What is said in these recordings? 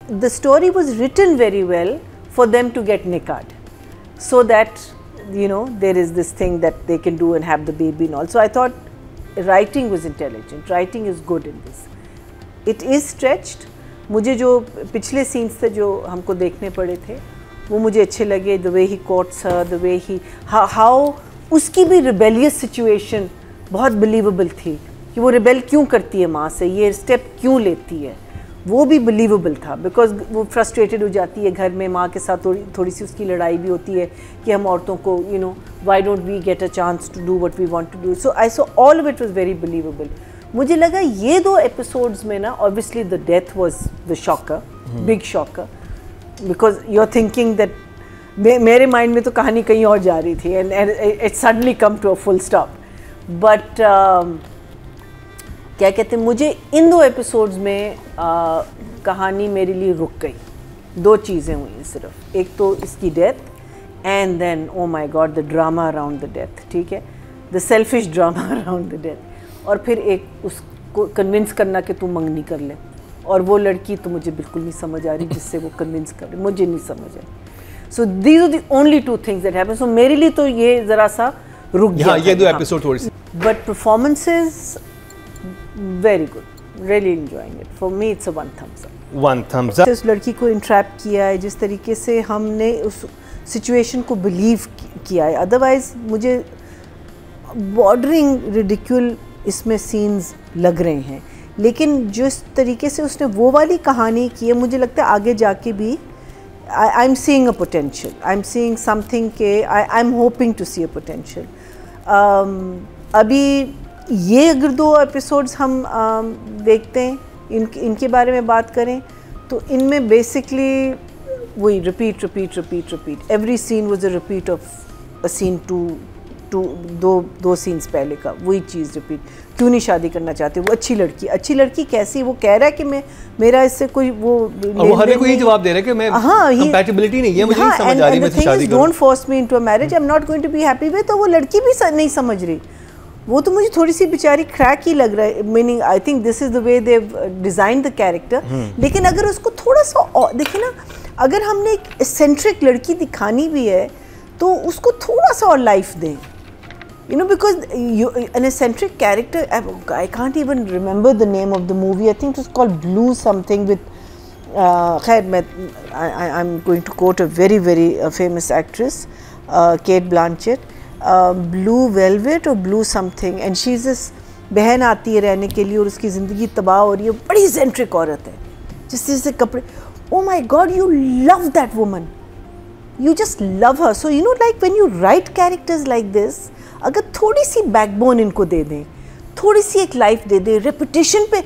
the story was written very well for them to get nikad, so that you know there is this thing that they can do and have the baby and all. So I thought writing was intelligent, writing is good in this. It is stretched. मुझे जो पिछले scenes थे जो हमको देखने पड़े थे वो मुझे अच्छे लगे. The way he courts her, the way he how उसकी भी rebellious situation बहुत believable थी कि वो रिबेल क्यों करती है माँ से, ये स्टेप क्यों लेती है, वो भी बिलीवेबल था. बिकॉज वो फ्रस्ट्रेटेड हो जाती है घर में, माँ के साथ थोड़ी सी उसकी लड़ाई भी होती है कि हम औरतों को you know why don't we get a chance to do what we want to do. So I saw all of it was very believable. मुझे लगा ये 2 एपिसोड्स में ना obviously the death was the shocker, big shocker, because you are thinking that मेरे mind में तो कहानी कहीं और जा रही थी and it suddenly come to a full stop. But क्या कहते हैं, मुझे इन 2 एपिसोड्स में कहानी मेरे लिए रुक गई. 2 चीज़ें हुई सिर्फ. एक तो इसकी death and then oh my God the drama around the death. ठीक है, the selfish drama around the death. और फिर एक उसको कन्विंस करना कि तू मंगनी कर ले, और वो लड़की तो मुझे बिल्कुल नहीं समझ आ रही जिससे वो कन्विंस कर रही, मुझे नहीं समझ आई. So these are the only 2 things that happen. So मेरे लिए तो ये ज़रा सा रुक गया. ये 2 एपिसोड थोड़ी सी. But performances very good, really enjoying it. For me it's a 1 thumbs up. 1 thumbs up. उस लड़की को इंट्रैप किया है जिस तरीके से हमने उस सिचुएशन को बिलीव किया है. अदरवाइज मुझे बॉर्डरिंग रिडिक्यूल इसमें सीन्स लग रहे हैं, लेकिन जिस तरीके से उसने वो वाली कहानी की है मुझे लगता है आगे जाके भी I am seeing a potential. I am seeing something के I am hoping to see a potential. अभी ये अगर 2 एपिसोड्स हम देखते हैं, इनके बारे में बात करें तो इनमें बेसिकली वही repeat every scene was a repeat of a scene दो सीन्स पहले का, वही चीज़ रिपीट. क्यों नहीं शादी करना चाहते? वो अच्छी लड़की कैसी? वो कह रहा है कि मेरा इससे कोई वो हर एक को यही जवाब दे रहा है कि मैं कंपैटिबिलिटी नहीं है, मुझे नहीं समझ आ रही मैं शादी करूं. Don't force me into a marriage, I am not going to be happy with. तो वो लड़की भी नहीं समझ रही. वो तो मुझे थोड़ी सी बेचारी क्रैक ही लग रहा है. Meaning I think this is the way they design the character. लेकिन अगर उसको थोड़ा सा देखिए ना, अगर हमने एक एसेंट्रिक लड़की दिखानी भी है तो उसको थोड़ा सा और लाइफ दें. You know, because an eccentric character, I can't even remember the name of the movie. I think it was called Blue something with, I'm going to quote a very, very famous actress, Kate Blanchett, Blue Velvet or Blue something, and she's this बहन आती है रहने के लिए और उसकी ज़िंदगी तबाह हो रही है. बड़ी eccentric औरत है जिससे कपड़े. Oh my God, you love that woman. You just love her. So you know, like when you write characters like this, अगर थोड़ी सी बैकबोन इनको दे दें, थोड़ी सी एक लाइफ दे दें. रेपुटेशन पे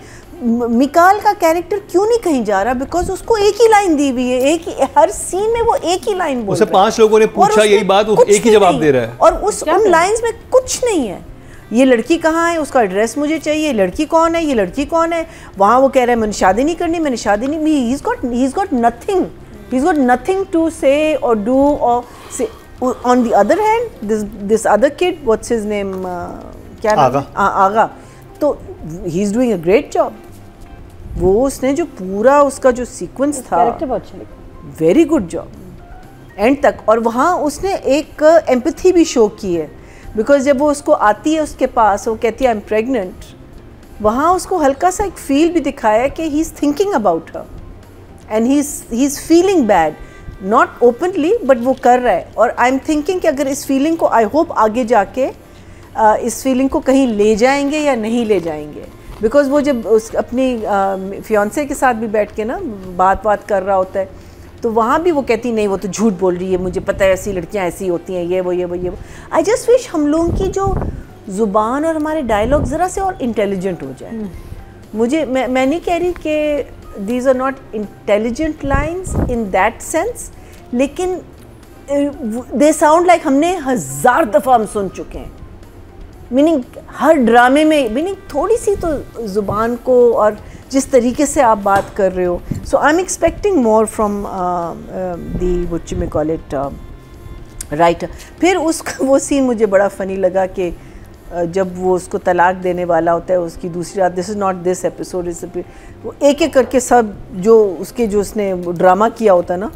मिकाल का कैरेक्टर क्यों नहीं कहीं जा रहा? बिकॉज उसको एक ही लाइन दी हुई है, हर सीन में वो एक ही लाइन बोल रहा है. उसे 5 लोगों ने पूछा यही बात, वो एक ही जवाब दे रहा है. और उन लाइंस में कुछ नहीं है. ये लड़की कहाँ है, उसका एड्रेस मुझे चाहिए, लड़की कौन है, ये लड़की कौन है. वहाँ वो कह रहा है मैंने शादी नहीं करनी, मैंने शादी नहीं. He is got nothing. He's got nothing to say or do or say. On the other hand, this other kid, what's his name? क्या नाम है? आगा. तो he's doing a great job. वो उसने जो पूरा उसका जो सीक्वेंस था, कैरेक्टर बहुत अच्छा लिखा. वेरी गुड जॉब एंड तक. और वहाँ उसने एक एम्पैथी भी शो की है. बिकॉज जब वो उसको आती है उसके पास, वो कहती है आई एम प्रेगनेंट, वहाँ उसको हल्का सा एक फील भी दिखाया कि he is thinking about her and he is feeling bad. Not openly but वो कर रहा है. और आई एम थिंकिंग कि अगर इस फीलिंग को, आई होप आगे जाके इस फीलिंग को कहीं ले जाएंगे या नहीं ले जाएंगे. बिकॉज वो जब उस अपनी फियांसे के साथ भी बैठ के ना बात कर रहा होता है, तो वहाँ भी वो कहती नहीं वो तो झूठ बोल रही है, मुझे पता है ऐसी लड़कियाँ ऐसी होती हैं, ये वो. आई जस्ट विश हम लोगों की जो ज़ुबान और हमारे डायलॉग ज़रा से और इंटेलिजेंट हो जाए. मैं नहीं कह रही कि these are not intelligent lines in that sense, लेकिन they sound like हमने 1000 दफ़ा हम सुन चुके हैं. मीनिंग हर ड्रामे में, मीनिंग थोड़ी सी तो ज़ुबान को और जिस तरीके से आप बात कर रहे हो. So I am expecting more from the what you may call it writer. फिर उसका वो सीन मुझे बड़ा फ़नी लगा कि जब वो उसको तलाक देने वाला होता है उसकी दूसरी रात, this is not this episode, इस वो एक एक करके सब जो उसके जो उसने ड्रामा किया होता है ना,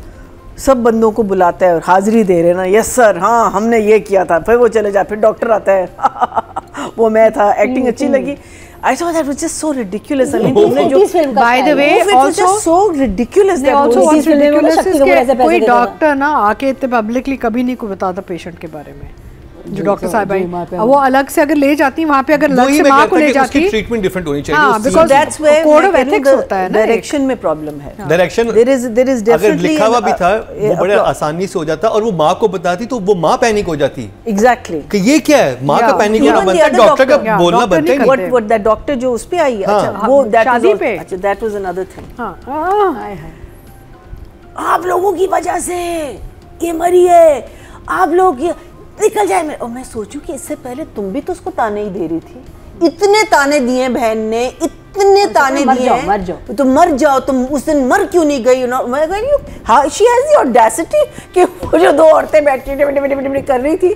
सब बंदों को बुलाता है और हाजिरी दे रहे ना, यस सर हाँ हमने ये किया था, फिर वो चले जाए, फिर डॉक्टर आता है वो मैं था, एक्टिंग अच्छी लगी। I thought that was just so ridiculous. I mean, by the way, also was just so ridiculous. that also what's ridiculous is कि कोई डॉक्टर ना आके इतने पब्लिकली कभी नहीं को बताता पेशेंट के बारे में, जो डॉक्टर साहब आई वो अलग से अगर ले जाती वहाँ पे, अगर अलग से माँ को ले जाती, उसकी ट्रीटमेंट डिफरेंट होनी चाहिए। हाँ, because that's where code of ethics होता है ना, डायरेक्शन में प्रॉब्लम है। डायरेक्शन there is definitely अगर लिखा हुआ भी था वो बड़े आसानी से हो जाता, और वो माँ को बताती तो वो माँ पैनिक हो जाती। एग्जैक्टली कि ये क्या है, माँ का पैनिक होना बनता है, डॉक्टर का बोलना बनता है। what that डॉक्टर जो उस पे आई, अच्छा वो शादी पे, अच्छा that was another thing। आप लोगों की वजह से ये मरी है, आप लोग निकल जाए। और मैं सोचूं कि इससे पहले तुम भी तो उसको ताने ही दे रही थी, इतने ताने दिए बहन ने, इतने ताने दिए, मर जाओ तो मर जाओ, तुम उस दिन मर क्यों नहीं गई? मैं कह रही हूँ शी हैज द ऑडेसिटी कि वो जो दो औरतें बैठी कर रही थी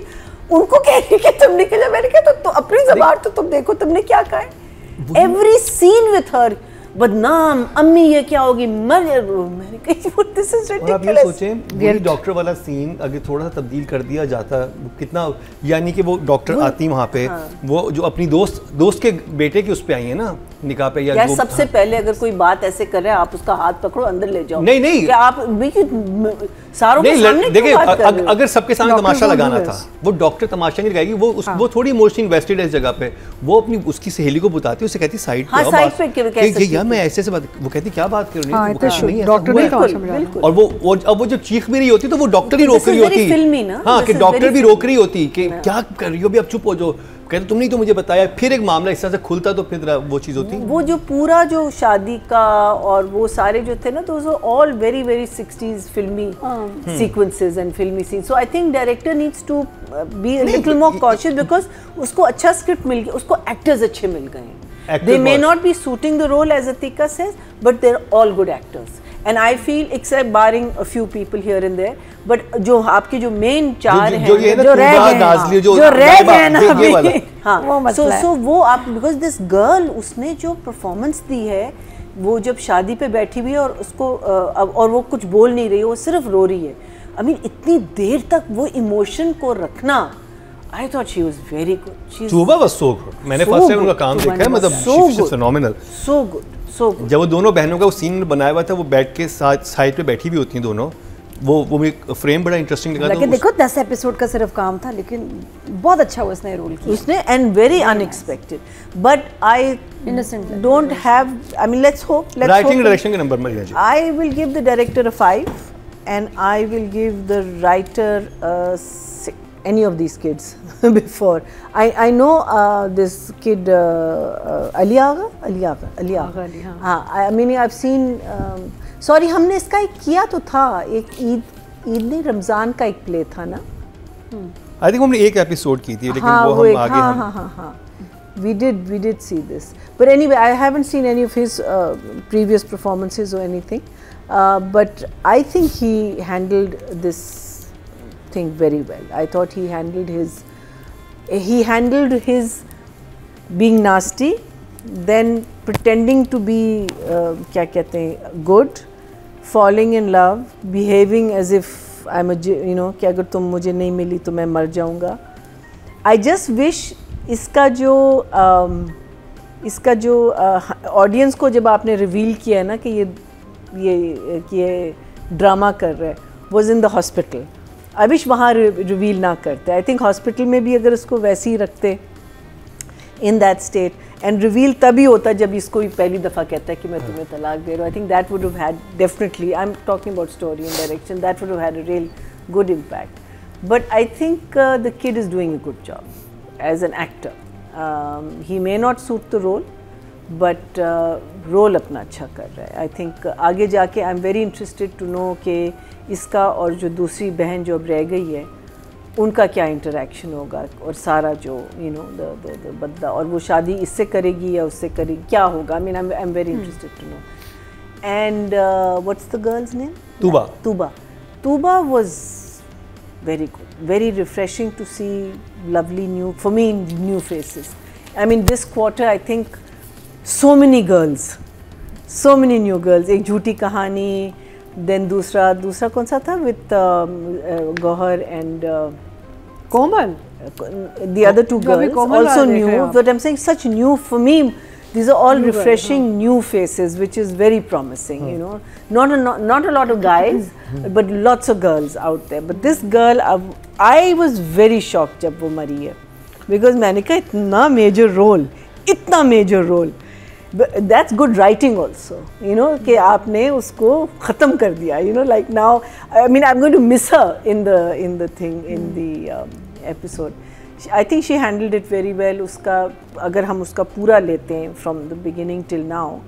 उनको कह रही कि तुम निकल जाओ। मैंने कहा तो अपनी ज़बान तो तुम देखो, तुमने क्या कहा है। एवरी सीन विथ हर बदनाम, अम्मी ये क्या होगी, मैंने कहा दिस इज रिडिकुलस। आप ये सोचें वही डॉक्टर वाला सीन अगर थोड़ा सा तब्दील कर दिया जाता कितना, यानी कि वो डॉक्टर आती वहाँ पे, वो जो अपनी दोस्त के बेटे की उस पे आई है ना निकाह पे, या सबसे पहले अगर कोई बात ऐसे कर रहा है आप उसका हाथ पकड़ो अंदर ले जाओ। नहीं क्या आप सारों के सामने देखिए, अगर सबके सामने तमाशा लगाना था, वो डॉक्टर तमाशा नहीं लगाएगी, वो थोड़ी इमोशनली इन्वेस्टेड है इस जगह पे, वो अपनी उसकी सहेली को बताती है, उसे कहती साइड पे यार मैं ऐसे बात, वो कहती क्या बात कर रही है डॉक्टर नहीं, और वो जब चीख भी रही होती तो वो डॉक्टर ही रोक रही होती, हाँ कि डॉक्टर भी रोक रही होती कि क्या कर रही हो, अब चुप हो जाओ, कहते तुमने तो मुझे बताया। फिर एक मामला इस तरह से खुलता तो फिर वो चीज़ होती। वो जो पूरा जो शादी का और वो सारे जो थे ना, तो ऑल वेरी वेरी 60s फिल्मी सीक्वेंसेस एंड फिल्मी scene. So I think director needs to be a little more cautious, because उसको अच्छा स्क्रिप्ट मिल गया, उसको एक्टर्स अच्छे मिल गए। They may not be suiting the role as Atika says, but they are all good actors. And I feel, except barring a few people here and there, but जो आपके जो main चार हैं, जो रह गए ना अभी, हाँ, so वो आप, because this girl उसने जो performance दी है, वो जब शादी पे बैठी हुई है और उसको और वो कुछ बोल नहीं रही है, वो सिर्फ रो रही है। I mean इतनी देर तक वो इमोशन को रखना, I thought she was very good. Tuba was so good. मैंने फर्स्ट टाइम उनका काम देखा है, मतलब she was phenomenal. So good. जब वो दोनों बहनों का वो सीन बनाया हुआ था, वो बैठ के साइड पे बैठी भी होती हैं दोनों, वो मुझे फ्रेम बड़ा इंटरेस्टिंग लगा। लेकिन देखो 10 एपिसोड का सिर्फ काम था, लेकिन बहुत अच्छा हुआ उसने रोल किया, उसने, and very unexpected, but I don't have, I mean let's hope, writing direction के number Mariya ji, I will give the director a 5 and I will give the writer any of these kids before. I know this kid Ali Agha. I mean I've seen sorry हमने इसका एक किया तो था, एक ईद नहीं रमज़ान का एक प्ले था ना, I think हमने एक एपिसोड की थी, लेकिन वो हम आगे हाँ we did see this, but anyway I haven't seen any of his previous performances or anything, but I think he handled this thing very well. I thought he handled his being nasty, then pretending to be क्या कहते हैं good, falling in love, behaving as if I'm a कि अगर तुम मुझे नहीं मिली तो मैं मर जाऊँगा. I just wish इसका जो ऑडियंस को जब आपने रिवील किया ना कि ये ड्रामा कर रहा है, was in the hospital. I wish वहाँ रिवील ना करते. आई थिंक हॉस्पिटल में भी अगर उसको वैसे ही रखते in that state, and reveal तभी होता जब इसको पहली दफ़ा कहता है कि मैं तुम्हें तलाक दे रहा हूँ. I think that would have had definitely, I am talking about story and direction, that would have had a real good impact. But I think the kid is doing a good job as an actor. He may not suit the role, but role अपना अच्छा कर रहा है. I think आगे जाके I am very interested to know कि इसका और जो दूसरी बहन जो अब रह गई है उनका क्या इंटरेक्शन होगा, और सारा जो द बदला, और वो शादी इससे करेगी या उससे करेगी, क्या होगा. I mean I am very interested to know. And what's the girl's name? Tuba was very good, very refreshing to see lovely new, for me, new faces. I mean, this quarter I think so many girls, so many new girls. एक झूठी कहानी, then दूसरा कौन सा था with Gauhar and Komal. The other two girls also new. But I'm saying such new for me. These are all new refreshing new faces, which is very promising. You know, not a lot of guys, but lots of girls out there. But this girl, I was very shocked जब वो मरी है, because मैंने कहा इतना major role. But that's good writing also, you know, कि आपने उसको ख़त्म कर दिया. You know, like now, I mean, I'm going to miss her in the episode. I think she handled it very well. उसका अगर हम उसका पूरा लेते हैं from the beginning till now,